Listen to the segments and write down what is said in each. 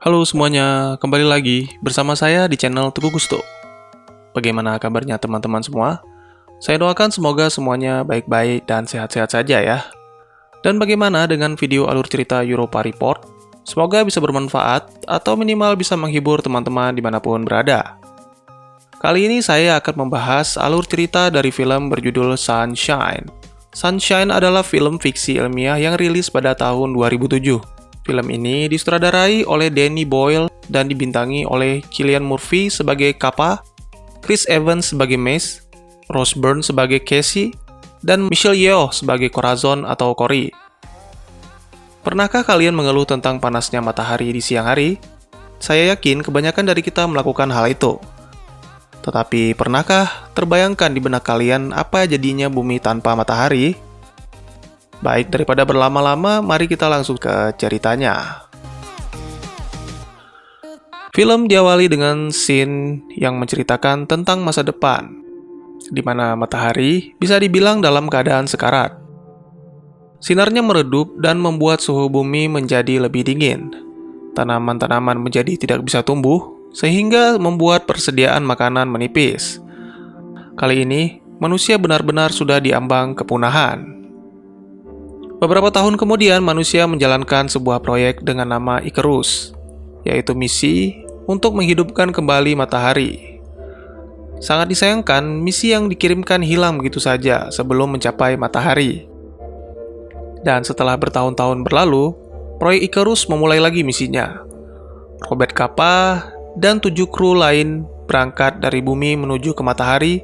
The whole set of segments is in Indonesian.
Halo semuanya, kembali lagi bersama saya di channel Teguh Gusto. Bagaimana kabarnya teman-teman semua? Saya doakan semoga semuanya baik-baik dan sehat-sehat saja ya. Dan bagaimana dengan video alur cerita Europa Report? Semoga bisa bermanfaat atau minimal bisa menghibur teman-teman dimanapun berada. Kali ini saya akan membahas alur cerita dari film berjudul Sunshine. Sunshine adalah film fiksi ilmiah yang rilis pada tahun 2007. Film ini disutradarai oleh Danny Boyle dan dibintangi oleh Cillian Murphy sebagai Kappa, Chris Evans sebagai Mace, Rose Byrne sebagai Casey, dan Michelle Yeoh sebagai Corazon atau Cory. Pernahkah kalian mengeluh tentang panasnya matahari di siang hari? Saya yakin kebanyakan dari kita melakukan hal itu. Tetapi pernahkah terbayangkan di benak kalian apa jadinya bumi tanpa matahari? Baik, daripada berlama-lama, mari kita langsung ke ceritanya. Film diawali dengan scene yang menceritakan tentang masa depan, di mana matahari bisa dibilang dalam keadaan sekarat. Sinarnya meredup dan membuat suhu bumi menjadi lebih dingin. Tanaman-tanaman menjadi tidak bisa tumbuh, sehingga membuat persediaan makanan menipis. Kali ini, manusia benar-benar sudah diambang kepunahan. Beberapa tahun kemudian, manusia menjalankan sebuah proyek dengan nama Icarus, yaitu misi untuk menghidupkan kembali matahari. Sangat disayangkan, misi yang dikirimkan hilang begitu saja sebelum mencapai matahari. Dan setelah bertahun-tahun berlalu, proyek Icarus memulai lagi misinya. Robert Capa dan 7 kru lain berangkat dari bumi menuju ke matahari,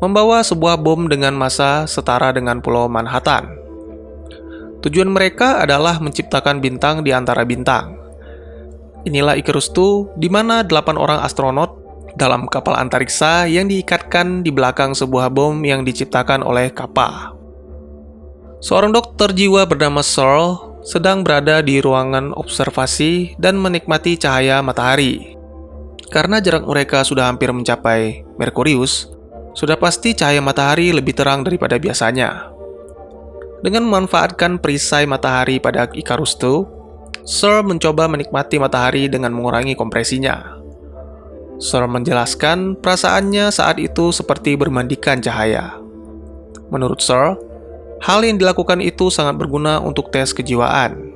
membawa sebuah bom dengan massa setara dengan Pulau Manhattan. Tujuan mereka adalah menciptakan bintang di antara bintang. Inilah Icarus II, di mana 8 orang astronot dalam kapal antariksa yang diikatkan di belakang sebuah bom yang diciptakan oleh Kappa. Seorang dokter jiwa bernama Searle sedang berada di ruangan observasi dan menikmati cahaya matahari. Karena jarak mereka sudah hampir mencapai Merkurius, sudah pasti cahaya matahari lebih terang daripada biasanya. Dengan memanfaatkan perisai matahari pada Icarus II, Sir mencoba menikmati matahari dengan mengurangi kompresinya. Sir menjelaskan perasaannya saat itu seperti bermandikan cahaya. Menurut Sir, hal yang dilakukan itu sangat berguna untuk tes kejiwaan.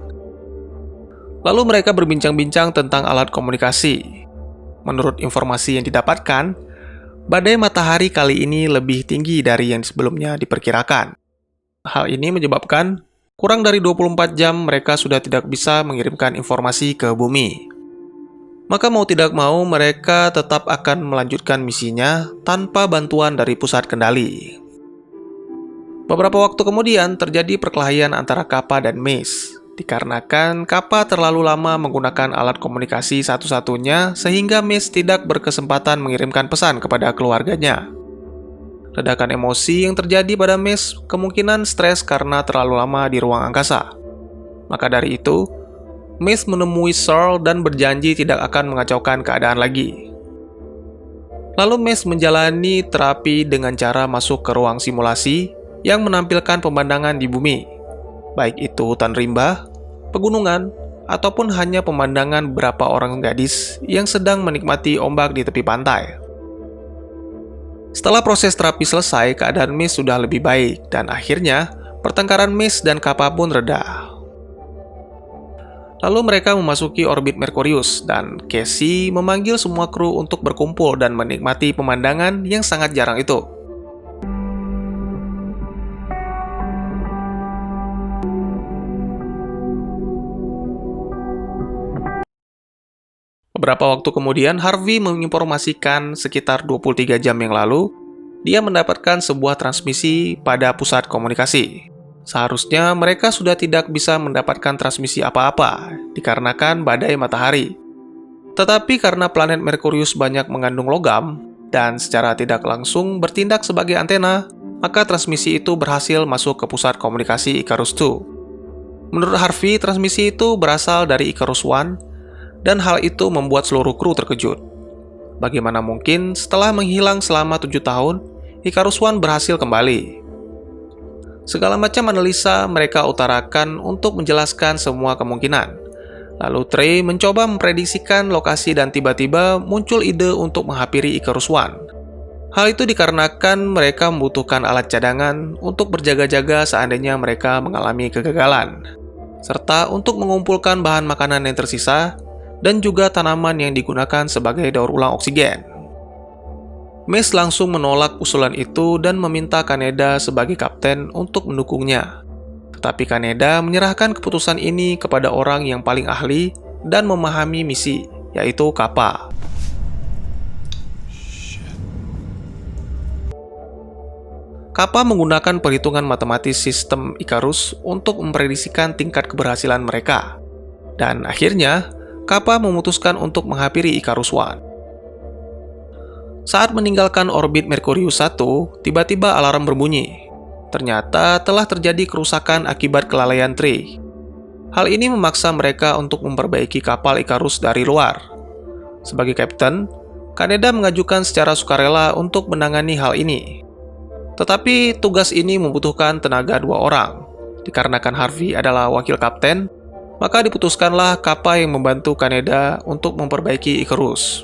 Lalu mereka berbincang-bincang tentang alat komunikasi. Menurut informasi yang didapatkan, badai matahari kali ini lebih tinggi dari yang sebelumnya diperkirakan. Hal ini menyebabkan kurang dari 24 jam mereka sudah tidak bisa mengirimkan informasi ke bumi. Maka mau tidak mau mereka tetap akan melanjutkan misinya tanpa bantuan dari pusat kendali. Beberapa waktu kemudian terjadi perkelahian antara Kappa dan Mace, dikarenakan Kappa terlalu lama menggunakan alat komunikasi satu-satunya sehingga Mace tidak berkesempatan mengirimkan pesan kepada keluarganya. Ledakan emosi yang terjadi pada Mace kemungkinan stres karena terlalu lama di ruang angkasa. Maka dari itu, Mace menemui Searle dan berjanji tidak akan mengacaukan keadaan lagi. Lalu Mace menjalani terapi dengan cara masuk ke ruang simulasi yang menampilkan pemandangan di bumi, baik itu hutan rimba, pegunungan, ataupun hanya pemandangan beberapa orang gadis yang sedang menikmati ombak di tepi pantai. Setelah proses terapi selesai, keadaan Mace sudah lebih baik, dan akhirnya pertengkaran Mace dan Kappa pun reda. Lalu mereka memasuki orbit Merkurius, dan Casey memanggil semua kru untuk berkumpul dan menikmati pemandangan yang sangat jarang itu. Beberapa waktu kemudian, Harvey menginformasikan sekitar 23 jam yang lalu, dia mendapatkan sebuah transmisi pada pusat komunikasi. Seharusnya mereka sudah tidak bisa mendapatkan transmisi apa-apa, dikarenakan badai matahari. Tetapi karena planet Merkurius banyak mengandung logam, dan secara tidak langsung bertindak sebagai antena, maka transmisi itu berhasil masuk ke pusat komunikasi Icarus II. Menurut Harvey, transmisi itu berasal dari Icarus I, dan hal itu membuat seluruh kru terkejut. Bagaimana mungkin setelah menghilang selama 7 tahun, Icarus I berhasil kembali? Segala macam analisa mereka utarakan untuk menjelaskan semua kemungkinan. Lalu Trey mencoba memprediksikan lokasi dan tiba-tiba muncul ide untuk menghampiri Icarus One. Hal itu dikarenakan mereka membutuhkan alat cadangan untuk berjaga-jaga seandainya mereka mengalami kegagalan, serta untuk mengumpulkan bahan makanan yang tersisa dan juga tanaman yang digunakan sebagai daur ulang oksigen. Mace langsung menolak usulan itu dan meminta Kaneda sebagai kapten untuk mendukungnya. Tetapi Kaneda menyerahkan keputusan ini kepada orang yang paling ahli dan memahami misi, yaitu Kappa. Kappa menggunakan perhitungan matematis sistem Icarus untuk memprediksikan tingkat keberhasilan mereka. Dan akhirnya, Kappa memutuskan untuk menghampiri Icarus One. Saat meninggalkan orbit Merkurius 1, tiba-tiba alarm berbunyi. Ternyata telah terjadi kerusakan akibat kelalaian Trey. Hal ini memaksa mereka untuk memperbaiki kapal Icarus dari luar. Sebagai kapten, Kaneda mengajukan secara sukarela untuk menangani hal ini. Tetapi tugas ini membutuhkan tenaga 2 orang. Dikarenakan Harvey adalah wakil kapten, maka diputuskanlah Kappa yang membantu Kaneda untuk memperbaiki Icarus.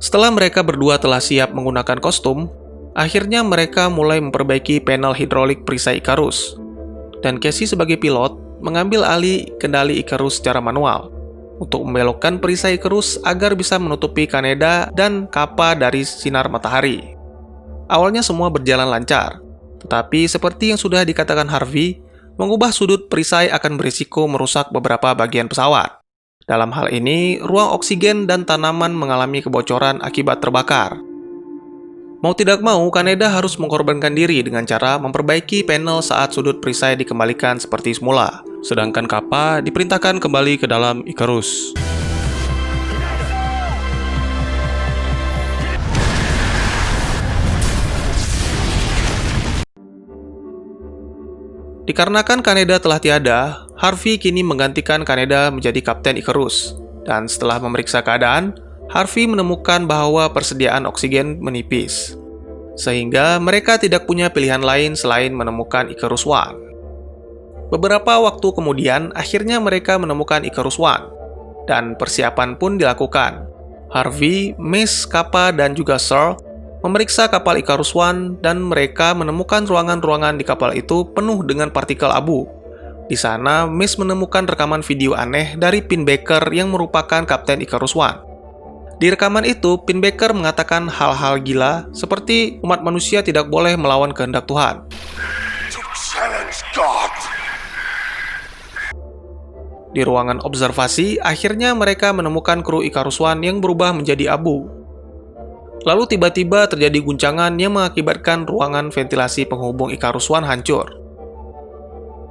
Setelah mereka berdua telah siap menggunakan kostum, akhirnya mereka mulai memperbaiki panel hidrolik perisai Icarus. Dan Casey sebagai pilot mengambil alih kendali Icarus secara manual untuk membelokkan perisai Icarus agar bisa menutupi Kaneda dan Kappa dari sinar matahari. Awalnya semua berjalan lancar, tetapi seperti yang sudah dikatakan Harvey, mengubah sudut perisai akan berisiko merusak beberapa bagian pesawat. Dalam hal ini, ruang oksigen dan tanaman mengalami kebocoran akibat terbakar. Mau tidak mau, Kaneda harus mengorbankan diri dengan cara memperbaiki panel saat sudut perisai dikembalikan seperti semula. Sedangkan Kappa diperintahkan kembali ke dalam Icarus. Dikarenakan Kaneda telah tiada, Harvey kini menggantikan Kaneda menjadi kapten Icarus. Dan setelah memeriksa keadaan, Harvey menemukan bahwa persediaan oksigen menipis. Sehingga mereka tidak punya pilihan lain selain menemukan Icarus One. Beberapa waktu kemudian, akhirnya mereka menemukan Icarus One. Dan persiapan pun dilakukan. Harvey, Mace, Kappa, dan juga Searle memeriksa kapal Icarus One dan mereka menemukan ruangan-ruangan di kapal itu penuh dengan partikel abu. Di sana, Mace menemukan rekaman video aneh dari Pinbacker yang merupakan kapten Icarus One. Di rekaman itu, Pinbacker mengatakan hal-hal gila seperti umat manusia tidak boleh melawan kehendak Tuhan. Di ruangan observasi, akhirnya mereka menemukan kru Icarus One yang berubah menjadi abu. Lalu tiba-tiba terjadi guncangan yang mengakibatkan ruangan ventilasi penghubung Icarus One hancur.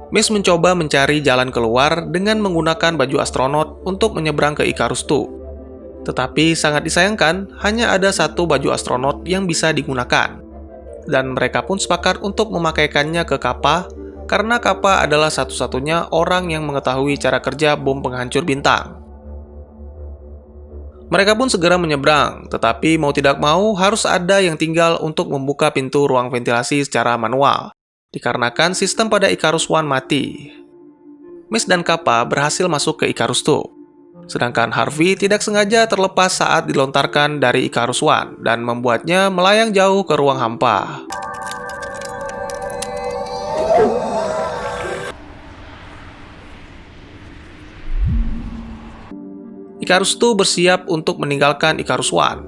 Mace mencoba mencari jalan keluar dengan menggunakan baju astronot untuk menyeberang ke Icarus II. Tetapi sangat disayangkan, hanya ada satu baju astronot yang bisa digunakan. Dan mereka pun sepakat untuk memakaikannya ke Kappa, karena Kappa adalah satu-satunya orang yang mengetahui cara kerja bom penghancur bintang. Mereka pun segera menyeberang, tetapi mau tidak mau harus ada yang tinggal untuk membuka pintu ruang ventilasi secara manual, dikarenakan sistem pada Icarus One mati. Mace dan Kappa berhasil masuk ke Icarus II, sedangkan Harvey tidak sengaja terlepas saat dilontarkan dari Icarus One dan membuatnya melayang jauh ke ruang hampa. Icarus II bersiap untuk meninggalkan Icarus One.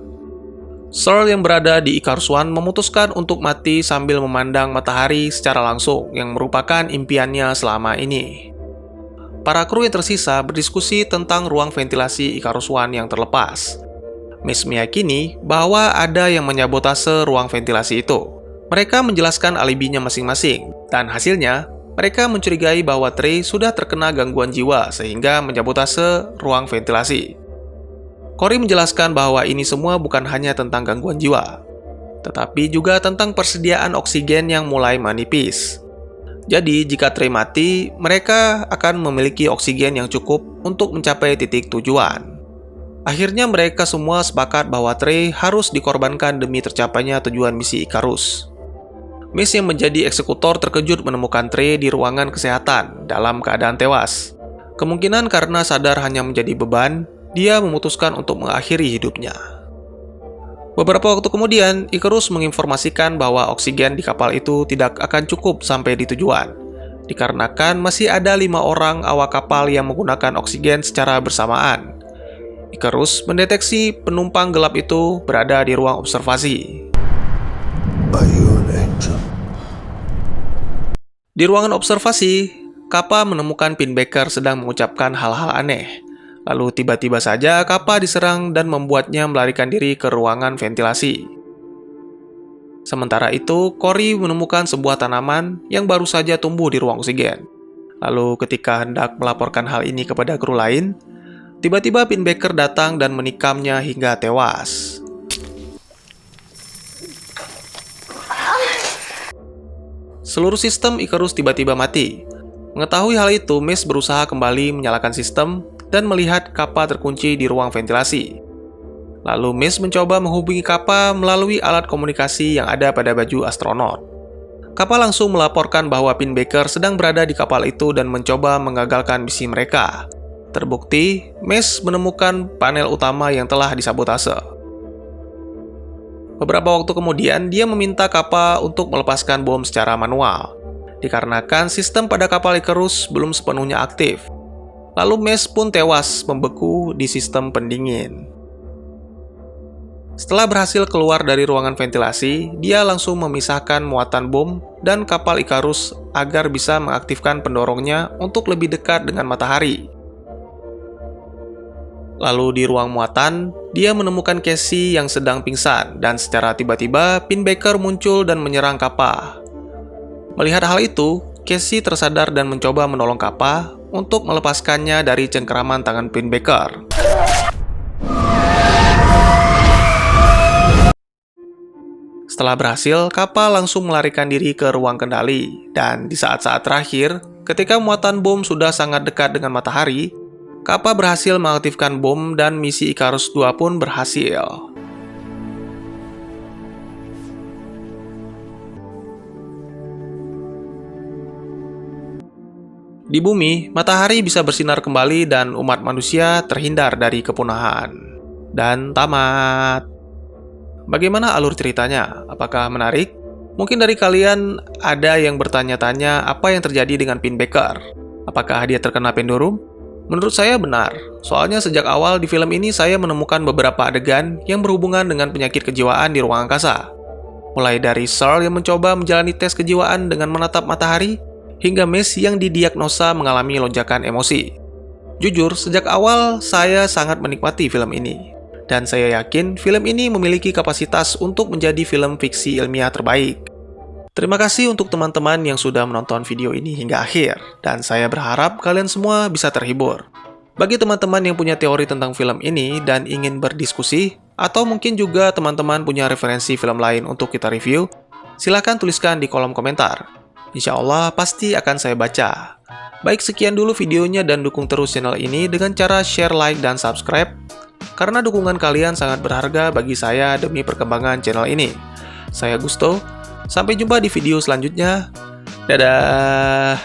Searle yang berada di Icarus One memutuskan untuk mati sambil memandang matahari secara langsung yang merupakan impiannya selama ini. Para kru yang tersisa berdiskusi tentang ruang ventilasi Icarus One yang terlepas. Mace meyakini bahwa ada yang menyabotase ruang ventilasi itu. Mereka menjelaskan alibinya masing-masing, dan hasilnya mereka mencurigai bahwa Trey sudah terkena gangguan jiwa sehingga menyabotase ruang ventilasi. Corey menjelaskan bahwa ini semua bukan hanya tentang gangguan jiwa, tetapi juga tentang persediaan oksigen yang mulai menipis. Jadi, jika Trey mati, mereka akan memiliki oksigen yang cukup untuk mencapai titik tujuan. Akhirnya mereka semua sepakat bahwa Trey harus dikorbankan demi tercapainya tujuan misi Icarus. Mace yang menjadi eksekutor terkejut menemukan Trey di ruangan kesehatan dalam keadaan tewas. Kemungkinan karena sadar hanya menjadi beban, dia memutuskan untuk mengakhiri hidupnya. Beberapa waktu kemudian, Icarus menginformasikan bahwa oksigen di kapal itu tidak akan cukup sampai di tujuan, dikarenakan masih ada 5 orang awak kapal yang menggunakan oksigen secara bersamaan. Icarus mendeteksi penumpang gelap itu berada di ruang observasi. Di ruangan observasi, Kappa menemukan Pinbacker sedang mengucapkan hal-hal aneh. Lalu tiba-tiba saja Kappa diserang dan membuatnya melarikan diri ke ruangan ventilasi. Sementara itu, Cory menemukan sebuah tanaman yang baru saja tumbuh di ruang oksigen. Lalu ketika hendak melaporkan hal ini kepada kru lain, tiba-tiba Pinbacker datang dan menikamnya hingga tewas. Seluruh sistem Icarus tiba-tiba mati. Mengetahui hal itu, Mace berusaha kembali menyalakan sistem dan melihat Kappa terkunci di ruang ventilasi. Lalu Mace mencoba menghubungi Kappa melalui alat komunikasi yang ada pada baju astronot. Kappa langsung melaporkan bahwa Pinbacker sedang berada di kapal itu dan mencoba mengagalkan misi mereka. Terbukti, Mace menemukan panel utama yang telah disabotase. Beberapa waktu kemudian, dia meminta Kappa untuk melepaskan bom secara manual, dikarenakan sistem pada kapal Icarus belum sepenuhnya aktif. Lalu Mace pun tewas membeku di sistem pendingin. Setelah berhasil keluar dari ruangan ventilasi, dia langsung memisahkan muatan bom dan kapal Icarus agar bisa mengaktifkan pendorongnya untuk lebih dekat dengan matahari. Lalu di ruang muatan, dia menemukan Casey yang sedang pingsan dan secara tiba-tiba Pinbacker muncul dan menyerang Kappa. Melihat hal itu, Casey tersadar dan mencoba menolong Kappa untuk melepaskannya dari cengkeraman tangan Pinbacker. Setelah berhasil, Kappa langsung melarikan diri ke ruang kendali, dan di saat-saat terakhir, ketika muatan bom sudah sangat dekat dengan matahari, Kappa berhasil mengaktifkan bom dan misi Icarus II pun berhasil. Di bumi, matahari bisa bersinar kembali dan umat manusia terhindar dari kepunahan. Dan tamat. Bagaimana alur ceritanya? Apakah menarik? Mungkin dari kalian ada yang bertanya-tanya apa yang terjadi dengan Pinbacker. Apakah dia terkena pendorum? Menurut saya benar, soalnya sejak awal di film ini saya menemukan beberapa adegan yang berhubungan dengan penyakit kejiwaan di ruang angkasa. Mulai dari Searle yang mencoba menjalani tes kejiwaan dengan menatap matahari, hingga Mace yang didiagnosa mengalami lonjakan emosi. Jujur, sejak awal saya sangat menikmati film ini. Dan saya yakin film ini memiliki kapasitas untuk menjadi film fiksi ilmiah terbaik. Terima kasih untuk teman-teman yang sudah menonton video ini hingga akhir, dan saya berharap kalian semua bisa terhibur. Bagi teman-teman yang punya teori tentang film ini dan ingin berdiskusi, atau mungkin juga teman-teman punya referensi film lain untuk kita review, silahkan tuliskan di kolom komentar. Insya Allah pasti akan saya baca. Baik, sekian dulu videonya dan dukung terus channel ini dengan cara share, like, dan subscribe, karena dukungan kalian sangat berharga bagi saya demi perkembangan channel ini. Saya Gusto. Sampai jumpa di video selanjutnya. Dadah!